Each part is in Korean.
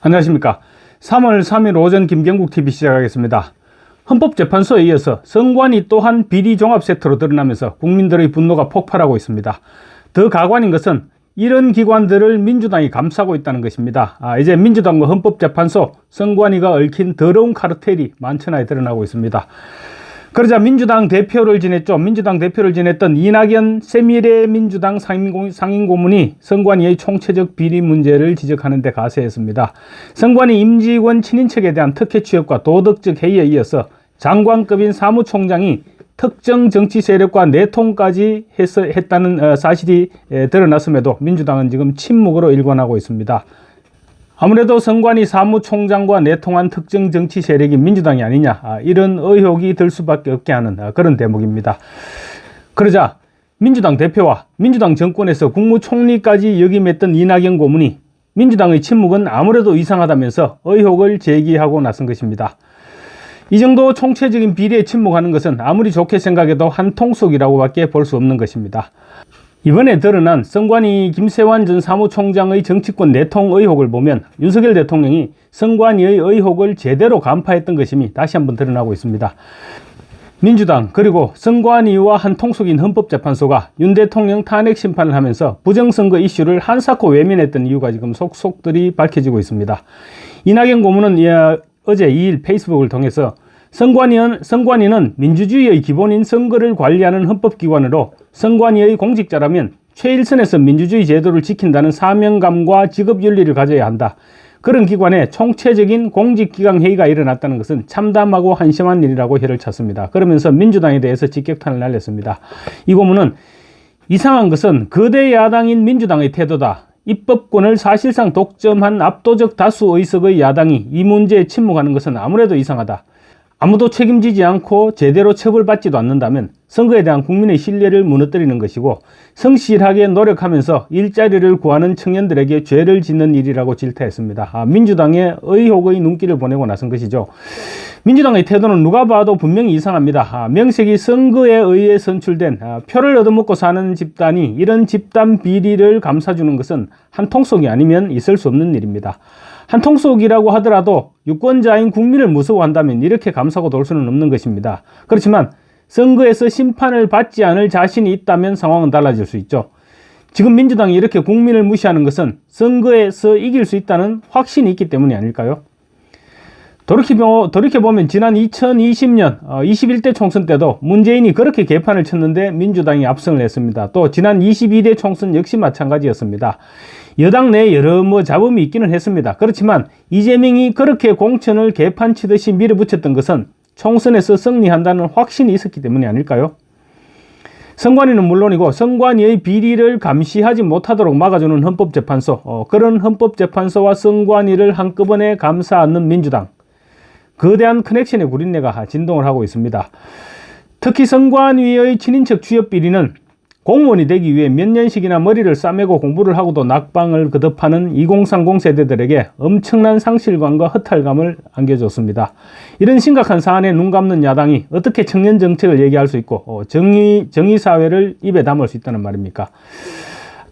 안녕하십니까. 3월 3일 오전 김경국TV 시작하겠습니다. 헌법재판소에 이어서 선관위 또한 비리 종합 세트로 드러나면서 국민들의 분노가 폭발하고 있습니다. 더 가관인 것은 이런 기관들을 민주당이 감싸고 있다는 것입니다. 이제 민주당과 헌법재판소, 선관위가 얽힌 더러운 카르텔이 만천하에 드러나고 있습니다. 그러자 민주당 대표를 지냈죠. 민주당 대표를 지냈던 이낙연 세미래 민주당 상임고문이 선관위의 총체적 비리 문제를 지적하는 데 가세했습니다. 선관위 임직원 친인척에 대한 특혜 취업과 도덕적 해이에 이어서 장관급인 사무총장이 특정 정치 세력과 내통까지 했다는 사실이 드러났음에도 민주당은 지금 침묵으로 일관하고 있습니다. 아무래도 선관위 사무총장과 내통한 특정 정치 세력이 민주당이 아니냐, 이런 의혹이 들 수밖에 없게 하는 그런 대목입니다. 그러자 민주당 대표와 민주당 정권에서 국무총리까지 역임했던 이낙연 고문이 민주당의 침묵은 아무래도 이상하다면서 의혹을 제기하고 나선 것입니다. 이 정도 총체적인 비리에 침묵하는 것은 아무리 좋게 생각해도 한통속이라고밖에 볼 수 없는 것입니다. 이번에 드러난 선관위 김세환 전 사무총장의 정치권 내통 의혹을 보면 윤석열 대통령이 선관위의 의혹을 제대로 간파했던 것임이 다시 한번 드러나고 있습니다. 민주당 그리고 선관위와 한통속인 헌법재판소가 윤 대통령 탄핵 심판을 하면서 부정선거 이슈를 한사코 외면했던 이유가 지금 속속들이 밝혀지고 있습니다. 이낙연 고문은 어제 2일 페이스북을 통해서 선관위는 민주주의의 기본인 선거를 관리하는 헌법기관으로 선관위의 공직자라면 최일선에서 민주주의 제도를 지킨다는 사명감과 직업윤리를 가져야 한다. 그런 기관에 총체적인 공직기강 회의가 일어났다는 것은 참담하고 한심한 일이라고 혀를 찼습니다. 그러면서 민주당에 대해서 직격탄을 날렸습니다. 이 고문은 이상한 것은 거대 야당인 민주당의 태도다. 입법권을 사실상 독점한 압도적 다수 의석의 야당이 이 문제에 침묵하는 것은 아무래도 이상하다. 아무도 책임지지 않고 제대로 처벌받지도 않는다면 선거에 대한 국민의 신뢰를 무너뜨리는 것이고 성실하게 노력하면서 일자리를 구하는 청년들에게 죄를 짓는 일이라고 질타했습니다. 민주당의 의혹의 눈길을 보내고 나선 것이죠. 민주당의 태도는 누가 봐도 분명히 이상합니다. 명색이 선거에 의해 선출된 표를 얻어먹고 사는 집단이 이런 집단 비리를 감싸주는 것은 한통속이 아니면 있을 수 없는 일입니다. 한통속이라고 하더라도 유권자인 국민을 무서워한다면 이렇게 감싸고 돌 수는 없는 것입니다. 그렇지만 선거에서 심판을 받지 않을 자신이 있다면 상황은 달라질 수 있죠. 지금 민주당이 이렇게 국민을 무시하는 것은 선거에서 이길 수 있다는 확신이 있기 때문이 아닐까요? 돌이켜보면 지난 2020년 21대 총선 때도 문재인이 그렇게 개판을 쳤는데 민주당이 압승을 했습니다. 또 지난 22대 총선 역시 마찬가지였습니다. 여당 내에 여러 잡음이 있기는 했습니다. 그렇지만 이재명이 그렇게 공천을 개판치듯이 밀어붙였던 것은 총선에서 승리한다는 확신이 있었기 때문이 아닐까요? 선관위는 물론이고 선관위의 비리를 감시하지 못하도록 막아주는 헌법재판소, 그런 헌법재판소와 선관위를 한꺼번에 감싸 안는 민주당, 거대한 커넥션의 구린내가 진동을 하고 있습니다. 특히 선관위의 친인척 취업 비리는 공무원이 되기 위해 몇 년씩이나 머리를 싸매고 공부를 하고도 낙방을 거듭하는 2030 세대들에게 엄청난 상실감과 허탈감을 안겨줬습니다. 이런 심각한 사안에 눈 감는 야당이 어떻게 청년 정책을 얘기할 수 있고 정의사회를 입에 담을 수 있다는 말입니까?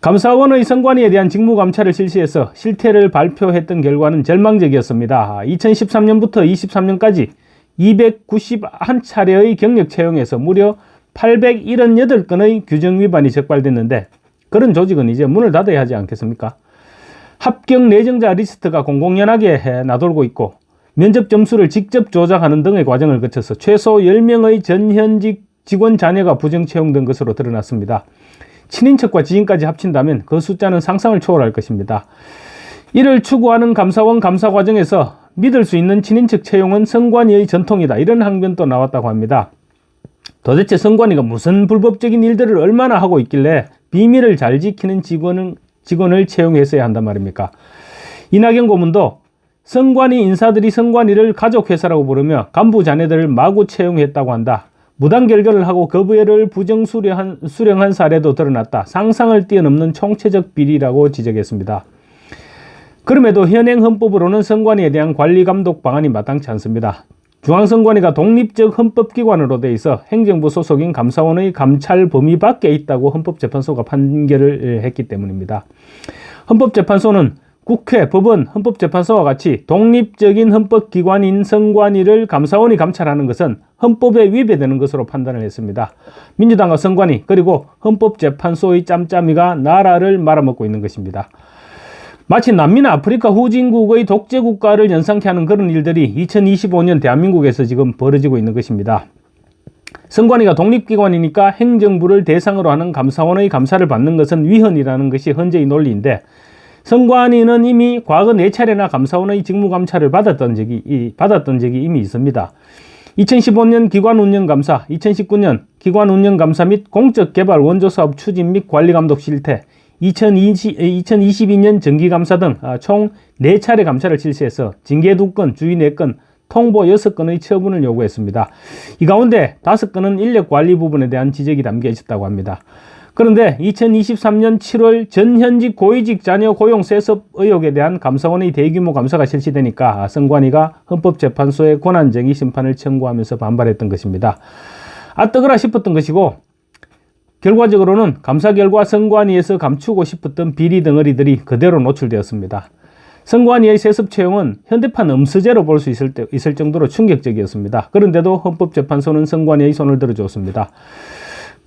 감사원의 선관위에 대한 직무감찰을 실시해서 실태를 발표했던 결과는 절망적이었습니다. 2013년부터 23년까지 291차례의 경력 채용에서 무려 878건의 규정 위반이 적발됐는데 그런 조직은 이제 문을 닫아야 하지 않겠습니까? 합격 내정자 리스트가 공공연하게 나돌고 있고 면접 점수를 직접 조작하는 등의 과정을 거쳐서 최소 10명의 전현직 직원 자녀가 부정 채용된 것으로 드러났습니다. 친인척과 지인까지 합친다면 그 숫자는 상상을 초월할 것입니다. 이를 추구하는 감사원 감사 과정에서 믿을 수 있는 친인척 채용은 선관위의 전통이다. 이런 항변도 나왔다고 합니다. 도대체 선관위가 무슨 불법적인 일들을 얼마나 하고 있길래 비밀을 잘 지키는 직원을 채용했어야 한단 말입니까? 이낙연 고문도 선관위 인사들이 선관위를 가족회사라고 부르며 간부 자녀들을 마구 채용했다고 한다. 무단 결결을 하고 거부회를 부정 수령한 사례도 드러났다. 상상을 뛰어넘는 총체적 비리라고 지적했습니다. 그럼에도 현행 헌법으로는 선관위에 대한 관리 감독 방안이 마땅치 않습니다. 중앙선관위가 독립적 헌법기관으로 돼 있어 행정부 소속인 감사원의 감찰 범위 밖에 있다고 헌법재판소가 판결을 했기 때문입니다. 헌법재판소는 국회, 법원, 헌법재판소와 같이 독립적인 헌법기관인 선관위를 감사원이 감찰하는 것은 헌법에 위배되는 것으로 판단을 했습니다. 민주당과 선관위 그리고 헌법재판소의 짬짬이가 나라를 말아먹고 있는 것입니다. 마치 남미나 아프리카 후진국의 독재국가를 연상케 하는 그런 일들이 2025년 대한민국에서 지금 벌어지고 있는 것입니다. 선관위가 독립기관이니까 행정부를 대상으로 하는 감사원의 감사를 받는 것은 위헌이라는 것이 현재의 논리인데, 선관위는 이미 과거 4차례나 감사원의 직무감찰을 받았던 적이 이미 있습니다. 2015년 기관운영감사, 2019년 기관운영감사 및 공적개발 원조사업 추진 및 관리감독 실태, 2022년 정기감사 등 총 4차례 감사를 실시해서 징계 2건, 주의 4건, 통보 6건의 처분을 요구했습니다. 이 가운데 5건은 인력관리 부분에 대한 지적이 담겨 있었다고 합니다. 그런데 2023년 7월 전현직 고위직 자녀 고용 세습 의혹에 대한 감사원의 대규모 감사가 실시되니까 선관위가 헌법재판소에 권한쟁의 심판을 청구하면서 반발했던 것입니다. 뜨거라 싶었던 것이고, 결과적으로는 감사 결과 선관위에서 감추고 싶었던 비리 덩어리들이 그대로 노출되었습니다. 선관위의 세습 채용은 현대판 음수제로 볼 수 있을 정도로 충격적이었습니다. 그런데도 헌법재판소는 선관위의 손을 들어줬습니다.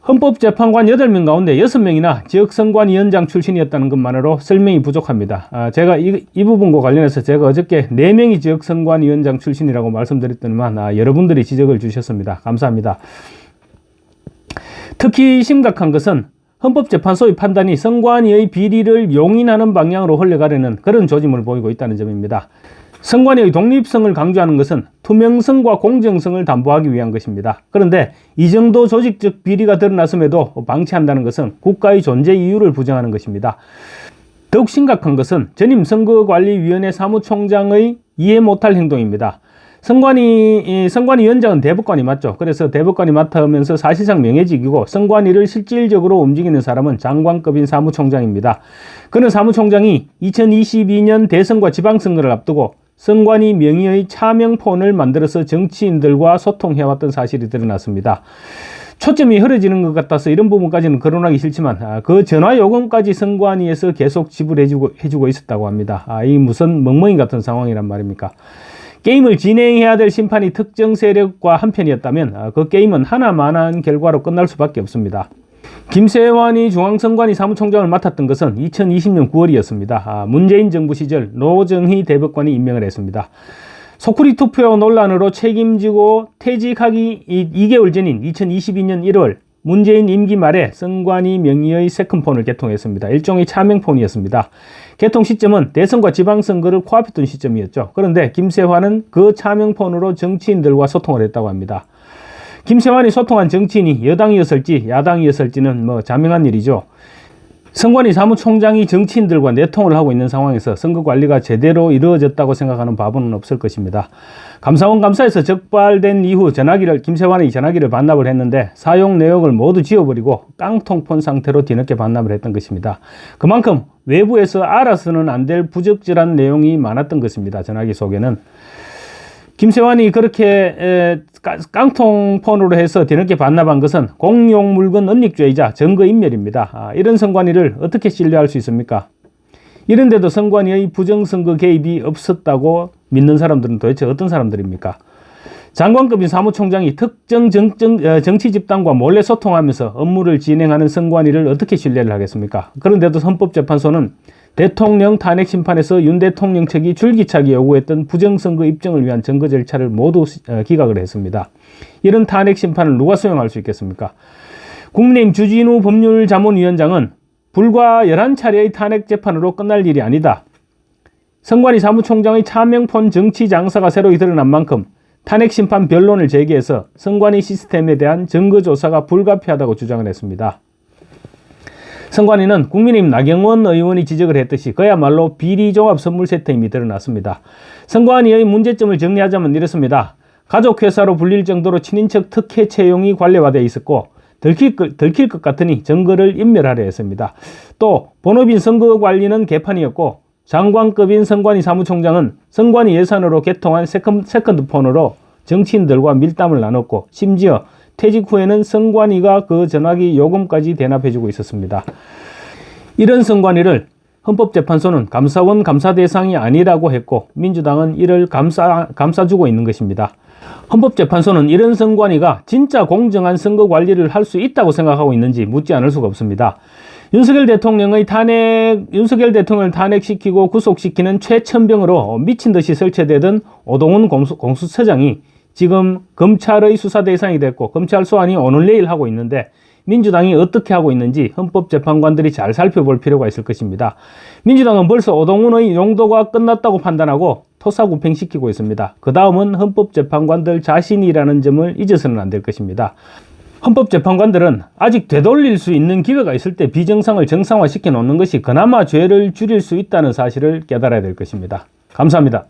헌법재판관 8명 가운데 6명이나 지역선관위원장 출신이었다는 것만으로 설명이 부족합니다. 제가 이 부분과 관련해서 제가 어저께 4명이 지역선관위원장 출신이라고 말씀드렸더니만 여러분들이 지적을 주셨습니다. 감사합니다. 특히 심각한 것은 헌법재판소의 판단이 선관위의 비리를 용인하는 방향으로 흘러가려는 그런 조짐을 보이고 있다는 점입니다. 선관위의 독립성을 강조하는 것은 투명성과 공정성을 담보하기 위한 것입니다. 그런데 이 정도 조직적 비리가 드러났음에도 방치한다는 것은 국가의 존재 이유를 부정하는 것입니다. 더욱 심각한 것은 전임 선거관리위원회 사무총장의 이해 못할 행동입니다. 선관위원장은 대법관이 맞죠. 그래서 대법관이 맡으면서 사실상 명예직이고, 선관위를 실질적으로 움직이는 사람은 장관급인 사무총장입니다. 그는 사무총장이 2022년 대선과 지방선거를 앞두고 선관위 명의의 차명폰을 만들어서 정치인들과 소통해왔던 사실이 드러났습니다. 초점이 흐려지는 것 같아서 이런 부분까지는 거론하기 싫지만 그 전화 요금까지 선관위에서 계속 지불해주고 있었다고 합니다. 이 무슨 멍멍이 같은 상황이란 말입니까? 게임을 진행해야 될 심판이 특정 세력과 한편이었다면 그 게임은 하나만한 결과로 끝날 수밖에 없습니다. 김세환이 중앙선관위 사무총장을 맡았던 것은 2020년 9월이었습니다. 문재인 정부 시절 노정희 대법관이 임명을 했습니다. 소쿠리 투표 논란으로 책임지고 퇴직하기 2개월 전인 2022년 1월 문재인 임기 말에 선관위 명의의 세컨폰을 개통했습니다. 일종의 차명폰이었습니다. 개통 시점은 대선과 지방선거를 코앞에 둔 시점이었죠. 그런데 김세환은 그 차명폰으로 정치인들과 소통을 했다고 합니다. 김세환이 소통한 정치인이 여당이었을지 야당이었을지는 자명한 일이죠. 선관위 사무총장이 정치인들과 내통을 하고 있는 상황에서 선거 관리가 제대로 이루어졌다고 생각하는 바보는 없을 것입니다. 감사원 감사에서 적발된 이후 김세환이 전화기를 반납을 했는데 사용 내역을 모두 지워버리고 깡통폰 상태로 뒤늦게 반납을 했던 것입니다. 그만큼 외부에서 알아서는 안 될 부적절한 내용이 많았던 것입니다. 전화기 속에는. 김세환이 그렇게 깡통폰으로 해서 뒤늦게 반납한 것은 공용물건 은닉죄이자 증거인멸입니다. 이런 선관위를 어떻게 신뢰할 수 있습니까? 이런데도 선관위의 부정선거 개입이 없었다고 믿는 사람들은 도대체 어떤 사람들입니까? 장관급인 사무총장이 특정 정치 집단과 몰래 소통하면서 업무를 진행하는 선관위를 어떻게 신뢰를 하겠습니까? 그런데도 헌법재판소는 대통령 탄핵 심판에서 윤 대통령 측이 줄기차게 요구했던 부정선거 입증을 위한 증거 절차를 모두 기각을 했습니다. 이런 탄핵 심판을 누가 수용할 수 있겠습니까? 국민의힘 주진우 법률자문위원장은 불과 11차례의 탄핵 재판으로 끝날 일이 아니다. 선관위 사무총장의 차명폰 정치 장사가 새로이 드러난 만큼 탄핵 심판 변론을 제기해서 선관위 시스템에 대한 증거 조사가 불가피하다고 주장을 했습니다. 선관위는 국민의힘 나경원 의원이 지적을 했듯이 그야말로 비리 종합 선물 세트임이 드러났습니다. 선관위의 문제점을 정리하자면 이렇습니다. 가족회사로 불릴 정도로 친인척 특혜 채용이 관례화되어 있었고 들킬 것 같으니 증거를 인멸하려 했습니다. 또 본업인 선거관리는 개판이었고 장관급인 선관위 사무총장은 선관위 예산으로 개통한 세컨드폰으로 정치인들과 밀담을 나눴고 심지어 퇴직 후에는 선관위가 그 전화기 요금까지 대납해주고 있었습니다. 이런 선관위를 헌법재판소는 감사원 감사 대상이 아니라고 했고 민주당은 이를 감싸주고 있는 것입니다. 헌법재판소는 이런 선관위가 진짜 공정한 선거 관리를 할 수 있다고 생각하고 있는지 묻지 않을 수가 없습니다. 윤석열 대통령을 탄핵시키고 구속시키는 최천병으로 미친 듯이 설치되던 오동훈 공수처장이 지금 검찰의 수사 대상이 됐고 검찰 소환이 오늘 내일 하고 있는데 민주당이 어떻게 하고 있는지 헌법재판관들이 잘 살펴볼 필요가 있을 것입니다. 민주당은 벌써 오동훈의 용도가 끝났다고 판단하고 토사구팽시키고 있습니다. 그 다음은 헌법재판관들 자신이라는 점을 잊어서는 안 될 것입니다. 헌법재판관들은 아직 되돌릴 수 있는 기회가 있을 때 비정상을 정상화시켜 놓는 것이 그나마 죄를 줄일 수 있다는 사실을 깨달아야 될 것입니다. 감사합니다.